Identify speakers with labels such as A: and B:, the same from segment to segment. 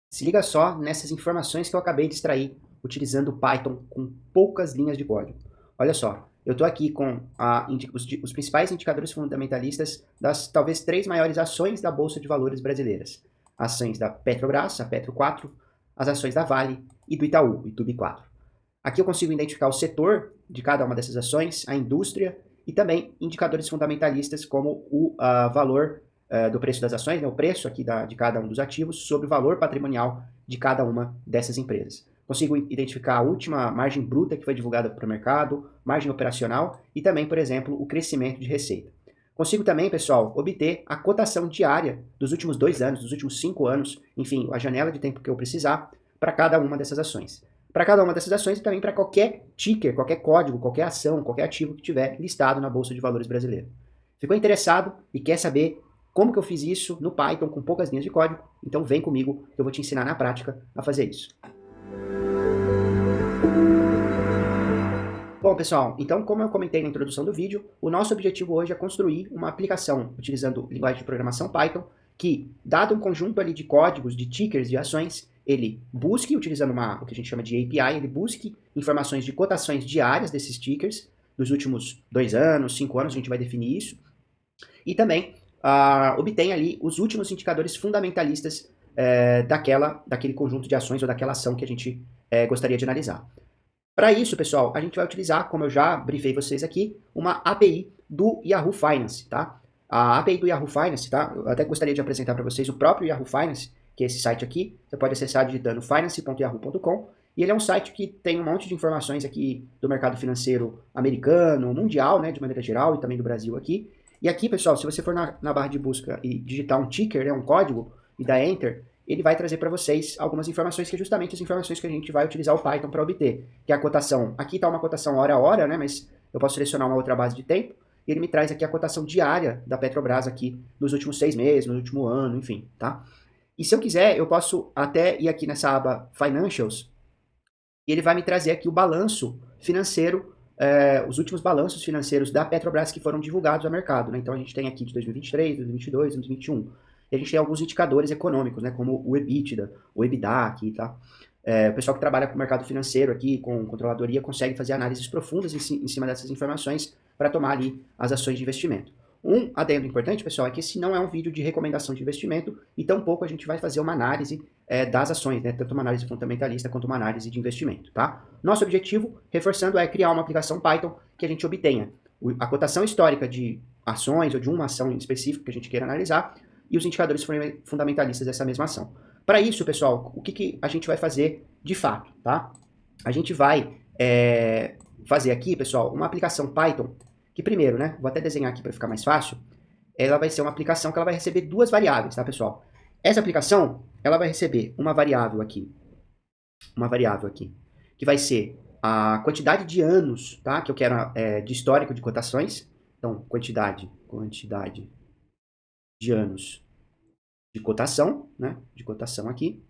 A: Se liga só nessas informações que eu acabei de extrair utilizando o Python com poucas linhas de código. Olha só, eu estou aqui com os principais indicadores fundamentalistas das talvez três maiores ações da Bolsa de Valores brasileiras. Ações da Petrobras, a Petro 4, as ações da Vale e do Itaú, o Itubi 4. Aqui eu consigo identificar o setor de cada uma dessas ações, a indústria e também indicadores fundamentalistas como o valor do preço das ações, né, o preço aqui de cada um dos ativos sobre o valor patrimonial de cada uma dessas empresas. Consigo identificar a última margem bruta que foi divulgada para o mercado, margem operacional e também, por exemplo, o crescimento de receita. Consigo também, pessoal, obter a cotação diária dos últimos 2 anos, dos últimos 5 anos, enfim, a janela de tempo que eu precisar para cada uma dessas ações. Para cada uma dessas ações e também para qualquer ticker, qualquer código, qualquer ação, qualquer ativo que tiver listado na Bolsa de Valores brasileira. Ficou interessado e quer saber como que eu fiz isso no Python com poucas linhas de código? Então vem comigo que eu vou te ensinar na prática a fazer isso. Bom, pessoal, então como eu comentei na introdução do vídeo, o nosso objetivo hoje é construir uma aplicação utilizando linguagem de programação Python que, dado um conjunto ali de códigos, de tickers, de ações, ele busque, utilizando o que a gente chama de API, ele busque informações de cotações diárias desses tickers, dos últimos 2 anos, 5 anos, a gente vai definir isso, e também obtém ali os últimos indicadores fundamentalistas daquele conjunto de ações ou daquela ação que a gente gostaria de analisar. Para isso, pessoal, a gente vai utilizar, como eu já briefei vocês aqui, uma API do Yahoo Finance, tá? A API do Yahoo Finance, tá? Eu até gostaria de apresentar para vocês o próprio Yahoo Finance, que é esse site aqui. Você pode acessar digitando finance.yahoo.com. E ele é um site que tem um monte de informações aqui do mercado financeiro americano, mundial, né, de maneira geral, e também do Brasil aqui. E aqui, pessoal, se você for na barra de busca e digitar um ticker, né, um código, e dar Enter, ele vai trazer para vocês algumas informações que é justamente as informações que a gente vai utilizar o Python para obter, que é a cotação. Aqui está uma cotação hora a hora, né, mas eu posso selecionar uma outra base de tempo, e ele me traz aqui a cotação diária da Petrobras aqui nos últimos 6 meses, no último ano, enfim, tá? E se eu quiser, eu posso até ir aqui nessa aba Financials, e ele vai me trazer aqui o balanço financeiro, os últimos balanços financeiros da Petrobras que foram divulgados ao mercado, né? Então a gente tem aqui de 2023, 2022, 2021. E a gente tem alguns indicadores econômicos, né, como o EBITDA, o EBITDA aqui, tá? O pessoal que trabalha com o mercado financeiro aqui, com controladoria, consegue fazer análises profundas em cima dessas informações para tomar ali as ações de investimento. Um adendo importante, pessoal, é que esse não é um vídeo de recomendação de investimento e tampouco a gente vai fazer uma análise das ações, né? Tanto uma análise fundamentalista quanto uma análise de investimento, tá? Nosso objetivo, reforçando, é criar uma aplicação Python que a gente obtenha a cotação histórica de ações ou de uma ação em específico que a gente queira analisar e os indicadores fundamentalistas dessa mesma ação. Para isso, pessoal, o que a gente vai fazer de fato, tá? A gente vai fazer aqui, pessoal, uma aplicação Python que primeiro, né, vou até desenhar aqui para ficar mais fácil, ela vai ser uma aplicação que ela vai receber duas variáveis, tá, pessoal? Essa aplicação, ela vai receber uma variável aqui, que vai ser a quantidade de anos, tá, que eu quero de histórico de cotações. Então, quantidade de anos de cotação, né, de cotação aqui.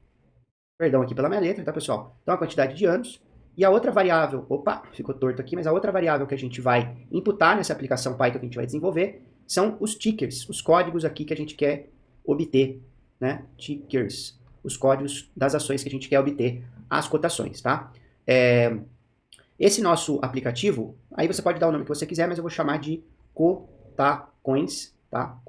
A: Perdão aqui pela minha letra, tá, pessoal? Então, a quantidade de anos. E a outra variável, opa, ficou torto aqui, mas a outra variável que a gente vai imputar nessa aplicação Python que a gente vai desenvolver são os tickers, os códigos aqui que a gente quer obter, né? Tickers, os códigos das ações que a gente quer obter, as cotações, tá? Esse nosso aplicativo, aí você pode dar o nome que você quiser, mas eu vou chamar de Cotacoins, tá?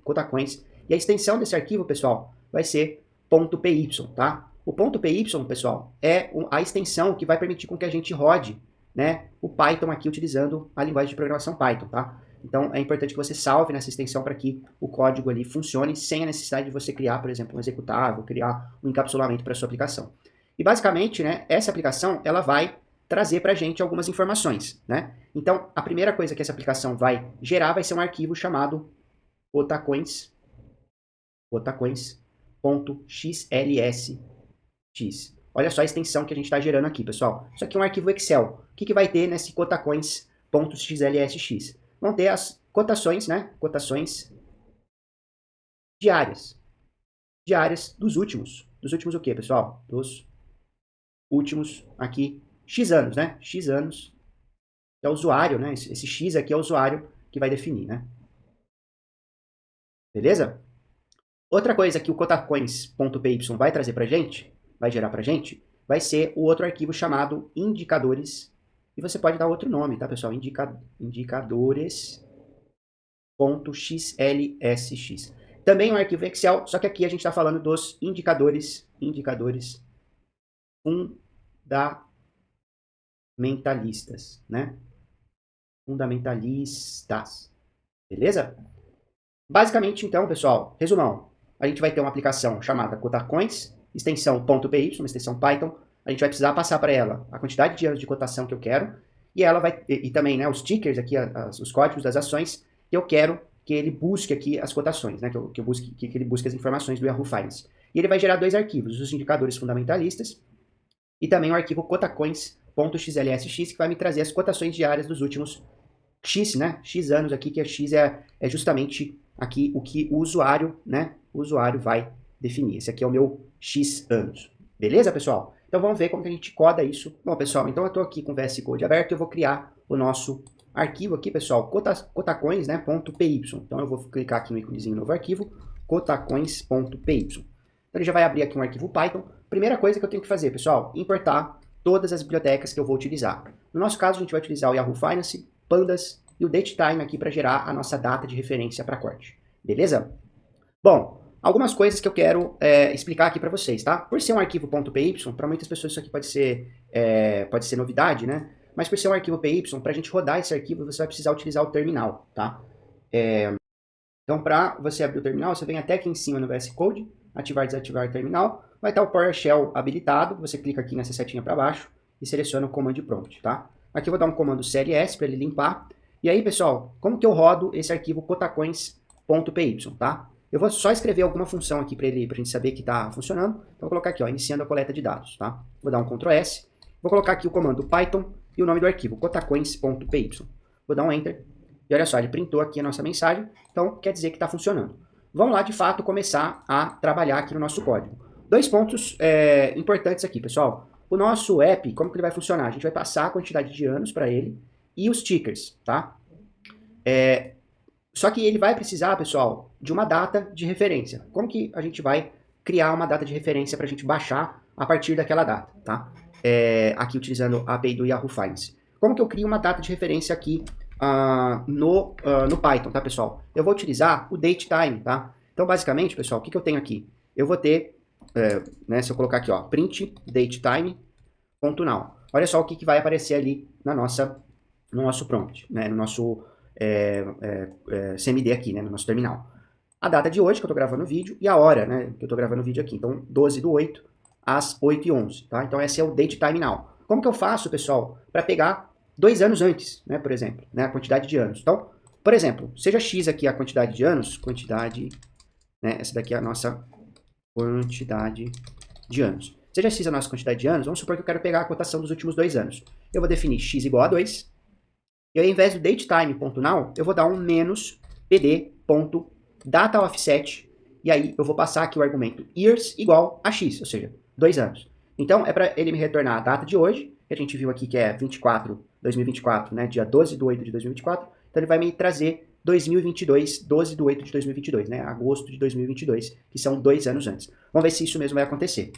A: Cotacoins. E a extensão desse arquivo, pessoal, vai ser .py, tá? O .py, pessoal, é a extensão que vai permitir com que a gente rode, né, o Python aqui utilizando a linguagem de programação Python, tá? Então é importante que você salve nessa extensão para que o código ali funcione sem a necessidade de você criar, por exemplo, um executável, criar um encapsulamento para sua aplicação. E basicamente, né, essa aplicação ela vai trazer para a gente algumas informações, né? Então a primeira coisa que essa aplicação vai gerar vai ser um arquivo chamado cotacoins.xlsx. Olha só a extensão que a gente está gerando aqui, pessoal. Isso aqui é um arquivo Excel. O que vai ter nesse cotacoins.xlsx? Vão ter as cotações, né? Cotações diárias. Diárias dos últimos. Dos últimos o quê, pessoal? Dos últimos aqui, X anos, né? X anos. É o usuário, né? Esse X aqui é o usuário que vai definir, né? Beleza? Outra coisa que o cotacoins.py vai trazer pra gente, vai gerar pra gente, vai ser o outro arquivo chamado indicadores. E você pode dar outro nome, tá, pessoal? Indicadores.xlsx. Também um arquivo Excel, só que aqui a gente está falando dos indicadores fundamentalistas, né? Fundamentalistas. Beleza? Basicamente, então, pessoal, resumão. A gente vai ter uma aplicação chamada Cotacoins, extensão .py, uma extensão Python. A gente vai precisar passar para ela a quantidade de anos de cotação que eu quero. E ela vai, e também, né, os tickers aqui, os códigos das ações, eu quero que ele busque aqui as cotações, né, que ele busque as informações do Yahoo Finance. E ele vai gerar dois arquivos, os indicadores fundamentalistas e também o arquivo cotacoins.xlsx, que vai me trazer as cotações diárias dos últimos X, né, X anos aqui, que a X é justamente aqui o que o usuário, né, o usuário vai definir. Esse aqui é o meu X anos. Beleza, pessoal? Então vamos ver como que a gente coda isso. Bom, pessoal, então eu estou aqui com o VS Code aberto e eu vou criar o nosso arquivo aqui, pessoal, cotacoins, né, .py. Então eu vou clicar aqui no íconezinho novo arquivo, cotacoins.py. Então ele já vai abrir aqui um arquivo Python. Primeira coisa que eu tenho que fazer, pessoal, importar todas as bibliotecas que eu vou utilizar. No nosso caso, a gente vai utilizar o Yahoo Finance, Pandas e o DateTime aqui para gerar a nossa data de referência para corte. Beleza? Bom, algumas coisas que eu quero explicar aqui para vocês, tá? Por ser um arquivo .py, para muitas pessoas isso aqui pode ser novidade, né? Mas por ser um arquivo .py, para a gente rodar esse arquivo, você vai precisar utilizar o terminal, tá? Então, para você abrir o terminal, você vem até aqui em cima no VS Code, ativar e desativar o terminal, vai estar o PowerShell habilitado, você clica aqui nessa setinha para baixo e seleciona o Command Prompt, tá? Aqui eu vou dar um comando CLS para ele limpar. E aí, pessoal, como que eu rodo esse arquivo cotacoins.py, tá? Eu vou só escrever alguma função aqui para a gente saber que está funcionando. Então, vou colocar aqui, ó, iniciando a coleta de dados, tá? Vou dar um Ctrl S. Vou colocar aqui o comando Python e o nome do arquivo, cotacoins.py. Vou dar um Enter. E olha só, ele printou aqui a nossa mensagem. Então, quer dizer que está funcionando. Vamos lá, de fato, começar a trabalhar aqui no nosso código. Dois pontos importantes aqui, pessoal. O nosso app, como que ele vai funcionar? A gente vai passar a quantidade de anos para ele e os tickers, tá? Só que ele vai precisar, pessoal, de uma data de referência. Como que a gente vai criar uma data de referência para a gente baixar a partir daquela data, tá? Aqui utilizando a API do Yahoo Finance. Como que eu crio uma data de referência aqui no Python, tá, pessoal? Eu vou utilizar o DateTime, tá? Então, basicamente, pessoal, o que eu tenho aqui? Eu vou ter, né, se eu colocar aqui, ó, print datetime.now. Olha só o que vai aparecer ali no nosso prompt, né, no nosso CMD aqui, né, no nosso terminal. A data de hoje, que eu estou gravando o vídeo, e a hora, né, que eu estou gravando o vídeo aqui. Então, 12/8, às 8h11, tá? Então, esse é o datetime now. Como que eu faço, pessoal, para pegar 2 anos antes, né, por exemplo, né, a quantidade de anos? Então, por exemplo, seja x aqui a quantidade de anos, né, essa daqui é a nossa quantidade de anos. Seja x a nossa quantidade de anos, vamos supor que eu quero pegar a cotação dos últimos 2 anos. Eu vou definir x igual a 2, e ao invés do datetime.now, eu vou dar um menos pd.dataOffset, e aí eu vou passar aqui o argumento years igual a x, ou seja, 2 anos. Então, é para ele me retornar a data de hoje, que a gente viu aqui que é 2024, né, dia 12/8 de 2024, então ele vai me trazer 2022, 12/8 de 2022, né, agosto de 2022, que são 2 anos antes. Vamos ver se isso mesmo vai acontecer.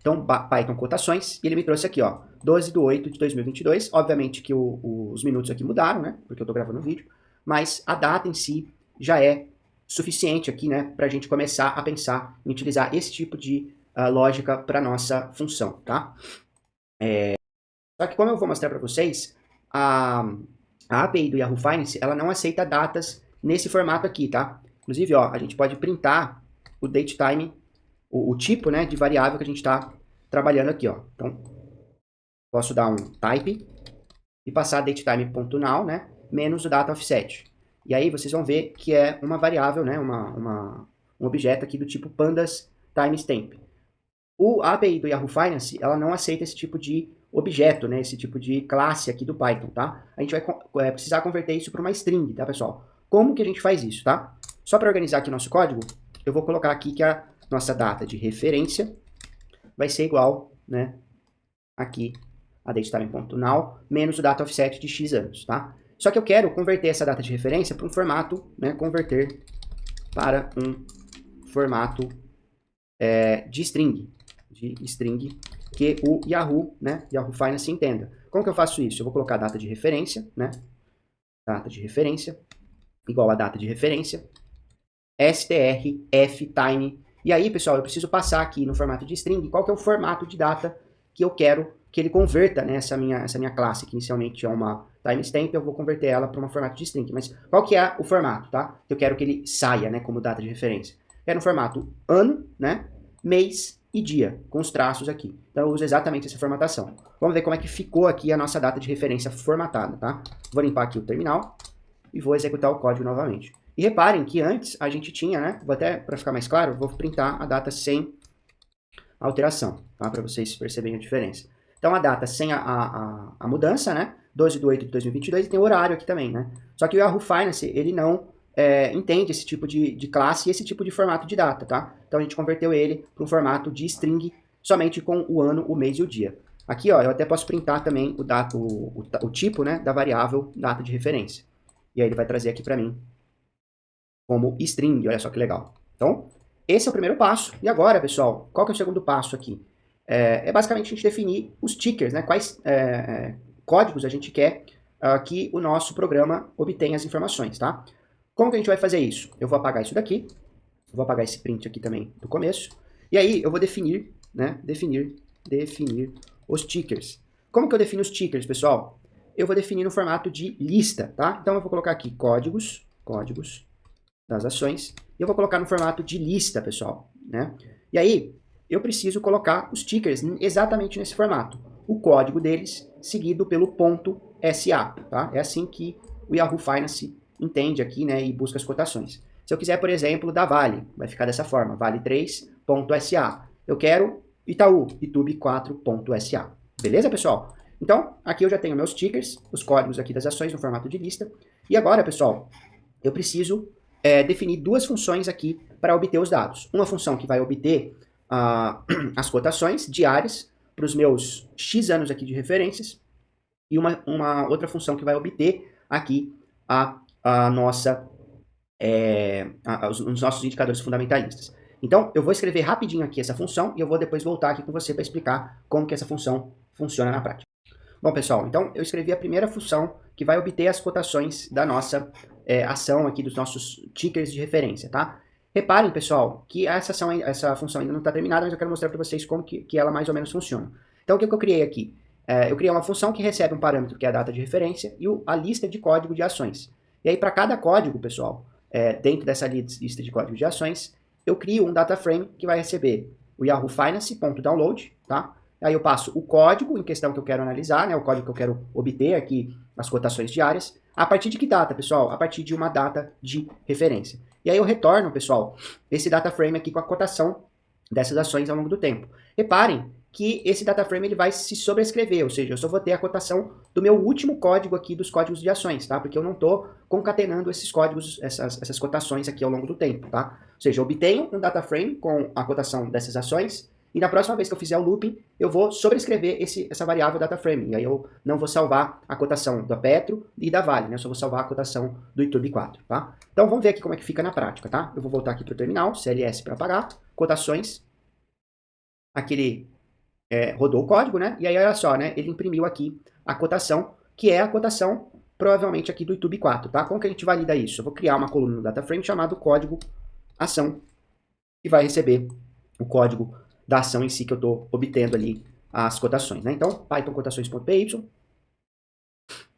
A: Então, Python cotações, e ele me trouxe aqui, ó, 12/8 de 2022. Obviamente que os minutos aqui mudaram, né, porque eu estou gravando o vídeo, mas a data em si já é suficiente aqui, né, para a gente começar a pensar em utilizar esse tipo de lógica para nossa função, tá? Só que como eu vou mostrar para vocês, a API do Yahoo Finance, ela não aceita datas nesse formato aqui, tá? Inclusive, ó, a gente pode printar o datetime, o tipo, né, de variável que a gente está trabalhando aqui, ó. Então, posso dar um type e passar datetime.now, né, menos o data offset. E aí vocês vão ver que é uma variável, né, um objeto aqui do tipo pandas timestamp. A API do Yahoo Finance, ela não aceita esse tipo de objeto, né, esse tipo de classe aqui do Python, tá? A gente vai precisar converter isso para uma string, tá, pessoal? Como que a gente faz isso, tá? Só para organizar aqui nosso código, eu vou colocar aqui que a nossa data de referência vai ser igual, né, aqui, a datetime.now, menos o data offset de x anos, tá? Só que eu quero converter essa data de referência para um formato, né, converter para um formato de string, que o Yahoo, né, Yahoo Finance entenda. Como que eu faço isso? Eu vou colocar a data de referência, né, data de referência, igual a data de referência, strf time. E aí, pessoal, eu preciso passar aqui no formato de string qual que é o formato de data que eu quero que ele converta, né, essa minha classe, que inicialmente é uma timestamp, eu vou converter ela para um formato de string. Mas qual que é o formato, tá? Eu quero que ele saia, né, como data de referência. É no formato ano, né, mês e dia, com os traços aqui. Então eu uso exatamente essa formatação. Vamos ver como é que ficou aqui a nossa data de referência formatada, tá? Vou limpar aqui o terminal e vou executar o código novamente. E reparem que antes a gente tinha, né, vou até, para ficar mais claro, vou printar a data sem alteração, tá? Para vocês perceberem a diferença. Então a data sem a mudança, né, 12/8/2022, e tem o horário aqui também, né? Só que o Yahoo Finance, ele não entende esse tipo de classe e esse tipo de formato de data, tá? Então a gente converteu ele para um formato de string somente com o ano, o mês e o dia. Aqui, ó, eu até posso printar também o tipo, né, da variável data de referência. E aí ele vai trazer aqui para mim como string, olha só que legal. Então, esse é o primeiro passo. E agora, pessoal, qual que é o segundo passo aqui? É basicamente a gente definir os tickers, né? Quais códigos a gente quer que o nosso programa obtenha as informações, tá? Como que a gente vai fazer isso? Eu vou apagar isso daqui, vou apagar esse print aqui também do começo, e aí eu vou definir, né? Definir os tickers. Como que eu defino os tickers, pessoal? Eu vou definir no formato de lista, tá? Então eu vou colocar aqui códigos das ações, e eu vou colocar no formato de lista, pessoal, né? E aí, eu preciso colocar os tickers exatamente nesse formato. O código deles, seguido pelo ponto SA, tá? É assim que o Yahoo Finance entende aqui, né, e busca as cotações. Se eu quiser, por exemplo, da Vale, vai ficar dessa forma, vale3.sa. Eu quero Itaú, itube4.sa. Beleza, pessoal? Então, aqui eu já tenho meus tickers, os códigos aqui das ações no formato de lista. E agora, pessoal, eu preciso definir duas funções aqui para obter os dados. Uma função que vai obter as cotações diárias para os meus X anos aqui de referências, e uma outra função que vai obter aqui os nossos indicadores fundamentalistas. Então, eu vou escrever rapidinho aqui essa função e eu vou depois voltar aqui com você para explicar como que essa função funciona na prática. Bom, pessoal, então eu escrevi a primeira função que vai obter as cotações da nossa ação aqui, dos nossos tickers de referência, tá? Reparem, pessoal, que essa função ainda não está terminada, mas eu quero mostrar para vocês como que ela mais ou menos funciona. Então, o que eu criei aqui? Eu criei uma função que recebe um parâmetro que é a data de referência e a lista de código de ações. E aí, para cada código, pessoal, dentro dessa lista de código de ações, eu crio um data frame que vai receber o Yahoo Finance.download, tá? Aí eu passo o código em questão que eu quero analisar, né, o código que eu quero obter aqui, as cotações diárias. A partir de que data, pessoal? A partir de uma data de referência. E aí eu retorno, pessoal, esse data frame aqui com a cotação dessas ações ao longo do tempo. Reparem que esse data frame ele vai se sobrescrever, ou seja, eu só vou ter a cotação do meu último código aqui dos códigos de ações, tá? Porque eu não estou concatenando esses códigos, essas cotações aqui ao longo do tempo, tá? Ou seja, eu obtenho um data frame com a cotação dessas ações, e na próxima vez que eu fizer o looping, eu vou sobrescrever essa variável data frame. E aí eu não vou salvar a cotação da Petro e da Vale, né? Eu só vou salvar a cotação do Itube4, tá? Então vamos ver aqui como é que fica na prática, tá? Eu vou voltar aqui para o terminal, CLS para apagar, cotações, aquele rodou o código, né? E aí olha só, né? Ele imprimiu aqui a cotação, que é a cotação provavelmente aqui do Itube4, tá? Como que a gente valida isso? Eu vou criar uma coluna no data frame chamado código ação, que vai receber o código da ação em si que eu estou obtendo ali as cotações, né? Então, Python cotações.py.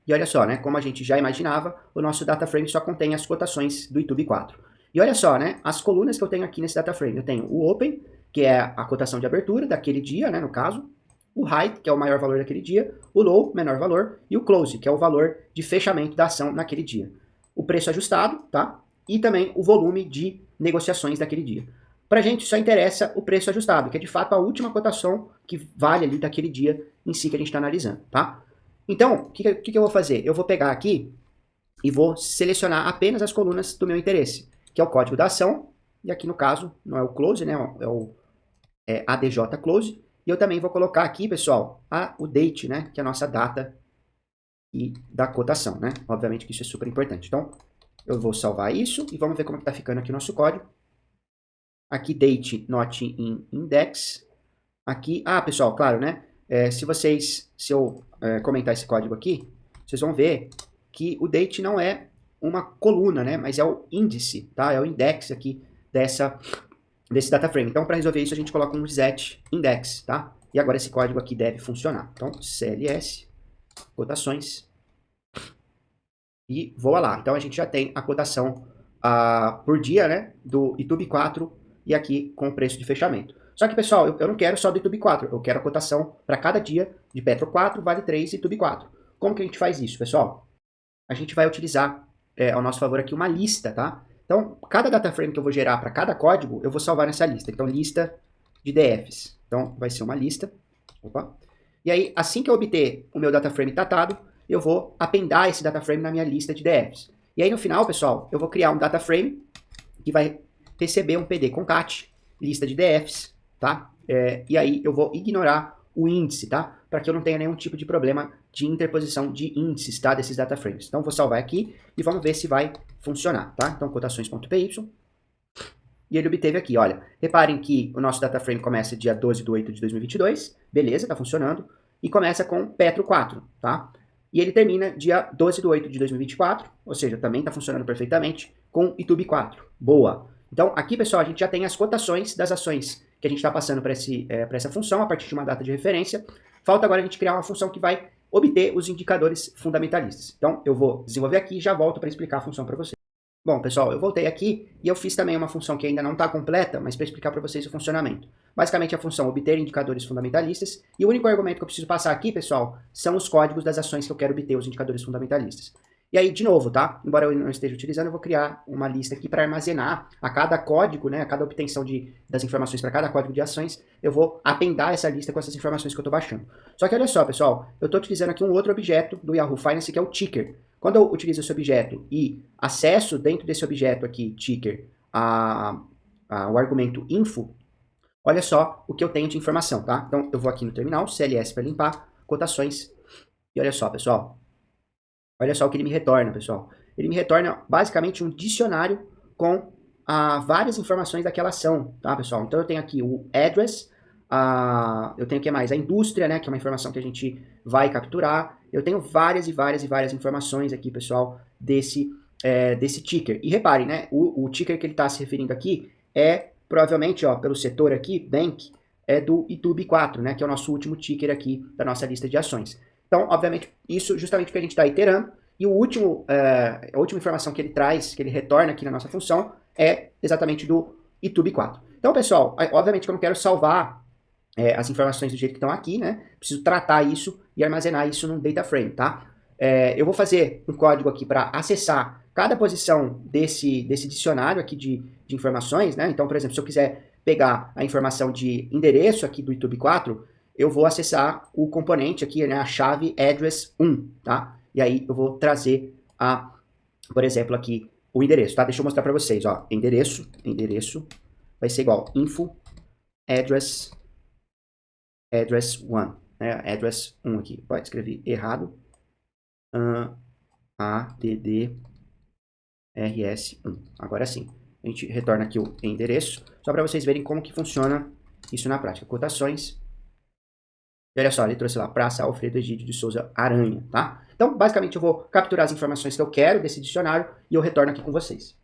A: E olha só, né? Como a gente já imaginava, o nosso data frame só contém as cotações do Itube4. E olha só, né? As colunas que eu tenho aqui nesse data frame. Eu tenho o open, que é a cotação de abertura daquele dia, né? No caso. O high, que é o maior valor daquele dia. O low, menor valor. E o close, que é o valor de fechamento da ação naquele dia. O preço ajustado, tá? E também o volume de negociações daquele dia. Para a gente só interessa o preço ajustado, que é de fato a última cotação que vale ali daquele dia em si que a gente está analisando, tá? Então, o que eu vou fazer? Eu vou pegar aqui e vou selecionar apenas as colunas do meu interesse, que é o código da ação, e aqui no caso não é o close, né? É o ADJ close, e eu também vou colocar aqui, pessoal, o date, né? Que é a nossa data e da cotação, né? Obviamente que isso é super importante. Então, eu vou salvar isso e vamos ver como está ficando aqui o nosso código. aqui date not in index, aqui, pessoal, claro, né, se eu comentar esse código aqui, vocês vão ver que o date não é uma coluna, né, mas é o índice, tá, é o index aqui desse data frame. Então, para resolver isso, a gente coloca um reset index, tá, e agora esse código aqui deve funcionar. Então, cls, cotações, e voa lá. Então, a gente já tem a cotação por dia, né, do YouTube 4 e aqui com o preço de fechamento. Só que, pessoal, eu não quero só do YouTube 4, eu quero a cotação para cada dia de Petro 4, Vale 3 e YouTube 4. Como que a gente faz isso, pessoal? A gente vai utilizar, ao nosso favor aqui, uma lista, tá? Então, cada data frame que eu vou gerar para cada código, eu vou salvar nessa lista. Então, lista de DFs. Então, vai ser uma lista. Opa. E aí, assim que eu obter o meu data frame datado, eu vou apendar esse data frame na minha lista de DFs. E aí, no final, pessoal, eu vou criar um data frame que vai receber um PD concat, lista de DFs, tá? E aí, eu vou ignorar o índice, tá? Para que eu não tenha nenhum tipo de problema de interposição de índices, tá? Desses data frames. Então, vou salvar aqui e vamos ver se vai funcionar, tá? Então, cotações.py. E ele obteve aqui, olha, reparem que o nosso data frame começa dia 12 de 8 de 2022, beleza, tá funcionando, e começa com Petro 4, tá? E ele termina dia 12 de 8 de 2024, ou seja, também tá funcionando perfeitamente, com YouTube 4, boa. Então, aqui, pessoal, a gente já tem as cotações das ações que a gente está passando para essa função, a partir de uma data de referência. Falta agora a gente criar uma função que vai obter os indicadores fundamentalistas. Então, eu vou desenvolver aqui e já volto para explicar a função para vocês. Bom, pessoal, eu voltei aqui e eu fiz também uma função que ainda não está completa, mas para explicar para vocês o funcionamento. Basicamente, a função obter indicadores fundamentalistas, e o único argumento que eu preciso passar aqui, pessoal, são os códigos das ações que eu quero obter os indicadores fundamentalistas. E aí, de novo, tá? Embora eu não esteja utilizando, eu vou criar uma lista aqui para armazenar a cada código, né, a cada obtenção das informações para cada código de ações, eu vou apendar essa lista com essas informações que eu estou baixando. Só que olha só, pessoal, eu estou utilizando aqui um outro objeto do Yahoo Finance, que é o ticker. Quando eu utilizo esse objeto e acesso dentro desse objeto aqui, ticker, o argumento info, olha só o que eu tenho de informação, tá? Então, eu vou aqui no terminal, CLS para limpar, cotações, e olha só, pessoal. Olha só o que ele me retorna, pessoal. Ele me retorna basicamente um dicionário com várias informações daquela ação, tá, pessoal? Então, eu tenho aqui o address, eu tenho o que mais? A indústria, né, que é uma informação que a gente vai capturar. Eu tenho várias e várias e várias informações aqui, pessoal, desse ticker. E reparem, né, o ticker que ele está se referindo aqui é, provavelmente, ó, pelo setor aqui, Bank, é do YouTube 4, né, que é o nosso último ticker aqui da nossa lista de ações. Então, obviamente, isso justamente porque a gente está iterando. E a última informação que ele traz, que ele retorna aqui na nossa função, é exatamente do YouTube 4. Então, pessoal, obviamente que eu não quero salvar as informações do jeito que estão aqui, né? Preciso tratar isso e armazenar isso num data frame, tá? Eu vou fazer um código aqui para acessar cada posição desse dicionário aqui de informações, né? Então, por exemplo, se eu quiser pegar a informação de endereço aqui do YouTube 4, eu vou acessar o componente aqui, né? A chave address 1, tá? E aí eu vou trazer por exemplo, aqui o endereço, tá? Deixa eu mostrar para vocês, ó. Endereço vai ser igual info address 1, né? Address 1 aqui. Pode escrever errado. ADDRS1. Agora sim. A gente retorna aqui o endereço, só para vocês verem como que funciona isso na prática. Cotações. E olha só, ele trouxe lá Praça Alfredo Egídio de Souza Aranha, tá? Então, basicamente, eu vou capturar as informações que eu quero desse dicionário e eu retorno aqui com vocês.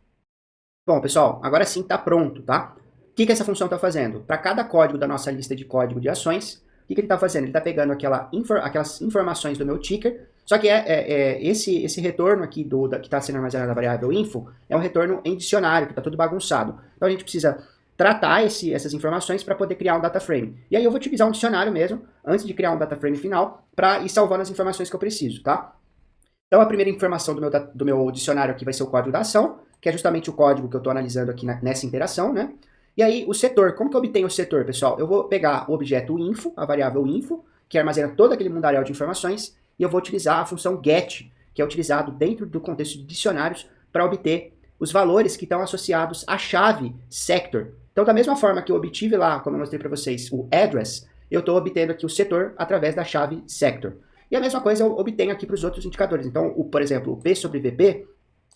A: Bom, pessoal, agora sim está pronto, tá? O que essa função está fazendo? Para cada código da nossa lista de código de ações, o que ele está fazendo? Ele está pegando aquelas informações do meu ticker, só que esse retorno aqui que está sendo armazenado na variável info é um retorno em dicionário, que está tudo bagunçado. Então a gente precisa tratar essas informações para poder criar um data frame. E aí eu vou utilizar um dicionário mesmo, antes de criar um data frame final, para ir salvando as informações que eu preciso, tá? Então a primeira informação do meu dicionário aqui vai ser o código da ação, que é justamente o código que eu estou analisando aqui nessa interação, né? E aí, o setor, como que eu obtenho o setor, pessoal? Eu vou pegar o objeto info, a variável info, que armazena todo aquele mundarial de informações, e eu vou utilizar a função get, que é utilizado dentro do contexto de dicionários para obter os valores que estão associados à chave sector. Então, da mesma forma que eu obtive lá, como eu mostrei para vocês, o address, eu estou obtendo aqui o setor através da chave sector. E a mesma coisa eu obtenho aqui para os outros indicadores. Então, por exemplo, o P sobre VP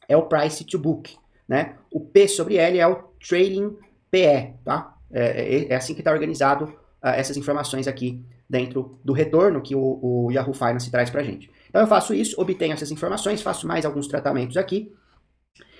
A: é o price to book, né? O P sobre L é o trailing PE, tá? É assim que está organizado essas informações aqui dentro do retorno que o Yahoo Finance traz para a gente. Então eu faço isso, obtenho essas informações, faço mais alguns tratamentos aqui,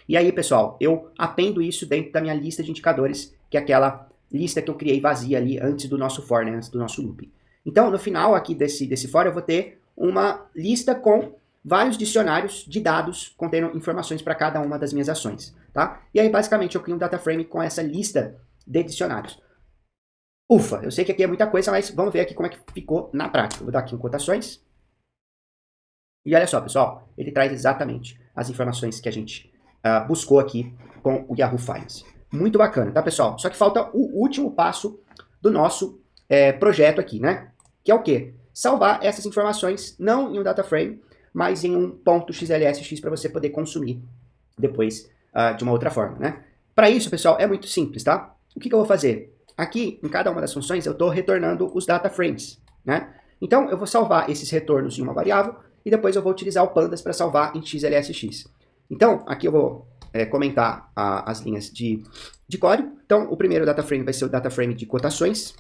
A: e aí, pessoal, eu appendo isso dentro da minha lista de indicadores, que é aquela lista que eu criei vazia ali antes do nosso for, né, antes do nosso loop. Então, no final aqui desse for, eu vou ter uma lista com vários dicionários de dados contendo informações para cada uma das minhas ações, tá? E aí, basicamente, eu crio um data frame com essa lista de dicionários. Ufa, eu sei que aqui é muita coisa, mas vamos ver aqui como é que ficou na prática. Eu vou dar aqui em cotações. E olha só, pessoal, ele traz exatamente as informações que a gente buscou aqui com o Yahoo Finance. Muito bacana, tá, pessoal? Só que falta o último passo do nosso projeto aqui, né? Que é o quê? Salvar essas informações não em um data frame, mas em um .xlsx para você poder consumir depois de uma outra forma, né? Para isso, pessoal, é muito simples, tá? O que eu vou fazer? Aqui, em cada uma das funções, eu estou retornando os data frames, né? Então, eu vou salvar esses retornos em uma variável e depois eu vou utilizar o pandas para salvar em xlsx. Então, aqui eu vou comentar as linhas de código. Então, o primeiro data frame vai ser o data frame de cotações,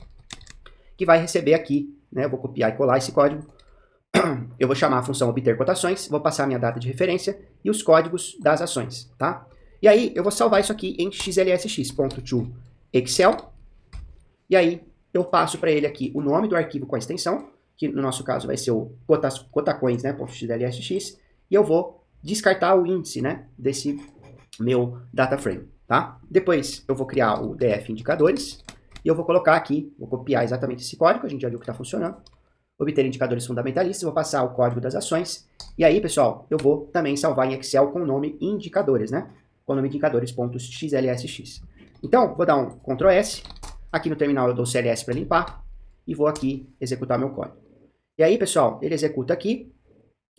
A: que vai receber aqui, né? Eu vou copiar e colar esse código. Eu vou chamar a função obter cotações, vou passar a minha data de referência e os códigos das ações, tá? E aí, eu vou salvar isso aqui em xlsx.toExcel. E aí, eu passo para ele aqui o nome do arquivo com a extensão, que no nosso caso vai ser o cotacoins, né, .xlsx, e eu vou descartar o índice, né, desse meu data frame, tá? Depois eu vou criar o df indicadores, e eu vou colocar aqui, vou copiar exatamente esse código, a gente já viu que está funcionando, obter indicadores fundamentalistas, vou passar o código das ações, e aí, pessoal, eu vou também salvar em Excel com o nome indicadores, né, com o nome indicadores.xlsx. Então, vou dar um Ctrl S, aqui no terminal eu dou CLS para limpar, e vou aqui executar meu código. E aí, pessoal, ele executa aqui,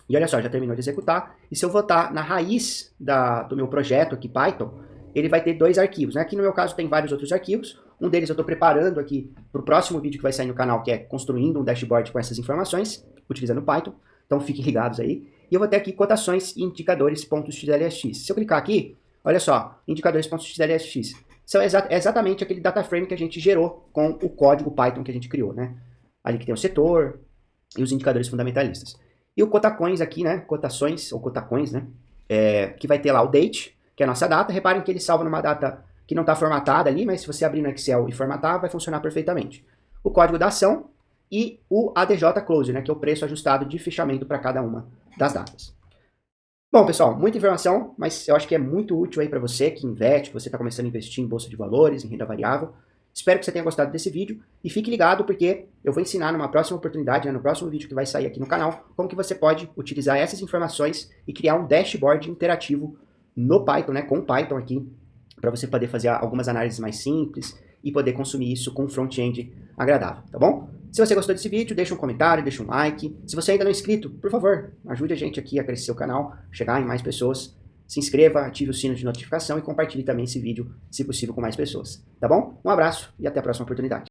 A: e olha só, já terminou de executar, e se eu voltar na raiz do meu projeto aqui, Python, ele vai ter dois arquivos, né? Aqui no meu caso tem vários outros arquivos, um deles eu estou preparando aqui para o próximo vídeo que vai sair no canal, que é construindo um dashboard com essas informações, utilizando Python, então fiquem ligados aí. E eu vou ter aqui cotações e indicadores.xlsx. Se eu clicar aqui, olha só, indicadores.xlsx, é exatamente aquele data frame que a gente gerou com o código Python que a gente criou, né? Ali que tem o setor e os indicadores fundamentalistas. E o cotacoins aqui, né? Cotações, ou cotacoins, né? Que vai ter lá o date, que é a nossa data. Reparem que ele salva numa data que não está formatada ali, mas se você abrir no Excel e formatar, vai funcionar perfeitamente. O código da ação e o ADJ Close, né? Que é o preço ajustado de fechamento para cada uma das datas. Bom, pessoal, muita informação, mas eu acho que é muito útil aí para você que investe, que você está começando a investir em bolsa de valores, em renda variável. Espero que você tenha gostado desse vídeo e fique ligado porque eu vou ensinar numa próxima oportunidade, né, no próximo vídeo que vai sair aqui no canal, como que você pode utilizar essas informações e criar um dashboard interativo no Python, né, com o Python aqui, para você poder fazer algumas análises mais simples e poder consumir isso com um front-end agradável, tá bom? Se você gostou desse vídeo, deixa um comentário, deixa um like. Se você ainda não é inscrito, por favor, ajude a gente aqui a crescer o canal, chegar em mais pessoas. Se inscreva, ative o sino de notificação e compartilhe também esse vídeo, se possível, com mais pessoas. Tá bom? Um abraço e até a próxima oportunidade.